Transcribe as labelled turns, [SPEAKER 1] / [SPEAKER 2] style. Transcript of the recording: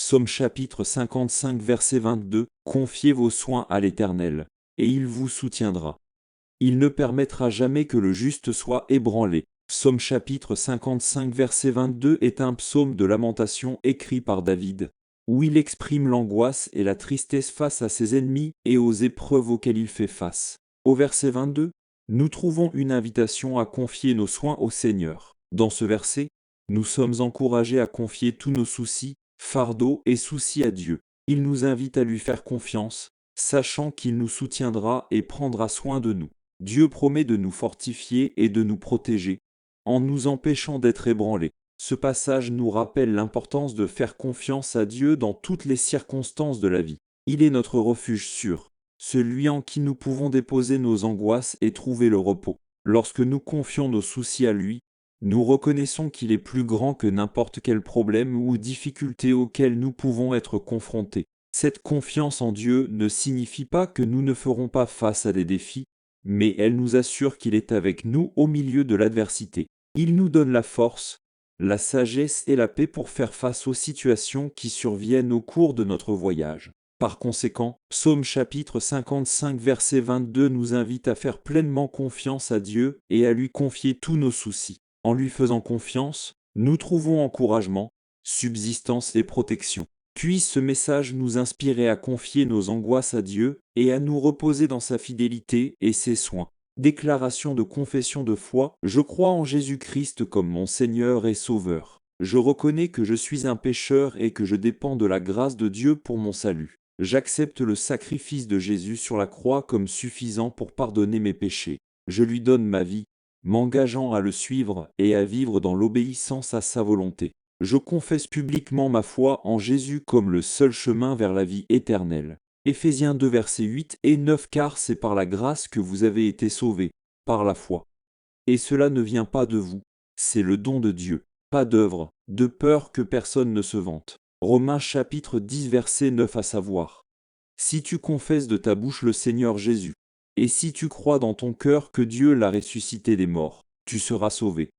[SPEAKER 1] Psaume chapitre 55 verset 22, Confiez vos soins à l'Éternel, et il vous soutiendra. Il ne permettra jamais que le juste soit ébranlé. Psaume chapitre 55 verset 22 est un psaume de lamentation écrit par David, où il exprime l'angoisse et la tristesse face à ses ennemis et aux épreuves auxquelles il fait face. Au verset 22, nous trouvons une invitation à confier nos soins au Seigneur. Dans ce verset, nous sommes encouragés à confier tous nos soucis, fardeaux et soucis à Dieu. Il nous invite à lui faire confiance, sachant qu'il nous soutiendra et prendra soin de nous. Dieu promet de nous fortifier et de nous protéger, en nous empêchant d'être ébranlés. Ce passage nous rappelle l'importance de faire confiance à Dieu dans toutes les circonstances de la vie. Il est notre refuge sûr, celui en qui nous pouvons déposer nos angoisses et trouver le repos. Lorsque nous confions nos soucis à lui, nous reconnaissons qu'il est plus grand que n'importe quel problème ou difficulté auquel nous pouvons être confrontés. Cette confiance en Dieu ne signifie pas que nous ne ferons pas face à des défis, mais elle nous assure qu'il est avec nous au milieu de l'adversité. Il nous donne la force, la sagesse et la paix pour faire face aux situations qui surviennent au cours de notre voyage. Par conséquent, Psaume chapitre 55 verset 22 nous invite à faire pleinement confiance à Dieu et à lui confier tous nos soucis. En lui faisant confiance, nous trouvons encouragement, subsistance et protection. Puisse ce message nous inspirer à confier nos angoisses à Dieu et à nous reposer dans sa fidélité et ses soins. Déclaration de confession de foi, je crois en Jésus-Christ comme mon Seigneur et Sauveur. Je reconnais que je suis un pécheur et que je dépends de la grâce de Dieu pour mon salut. J'accepte le sacrifice de Jésus sur la croix comme suffisant pour pardonner mes péchés. Je lui donne ma vie, m'engageant à le suivre et à vivre dans l'obéissance à sa volonté. Je confesse publiquement ma foi en Jésus comme le seul chemin vers la vie éternelle. Éphésiens 2 versets 8 et 9 car c'est par la grâce que vous avez été sauvés, par la foi. Et cela ne vient pas de vous, c'est le don de Dieu, pas d'œuvre, de peur que personne ne se vante. Romains chapitre 10 verset 9 à savoir. Si tu confesses de ta bouche le Seigneur Jésus, et si tu crois dans ton cœur que Dieu l'a ressuscité des morts, tu seras sauvé.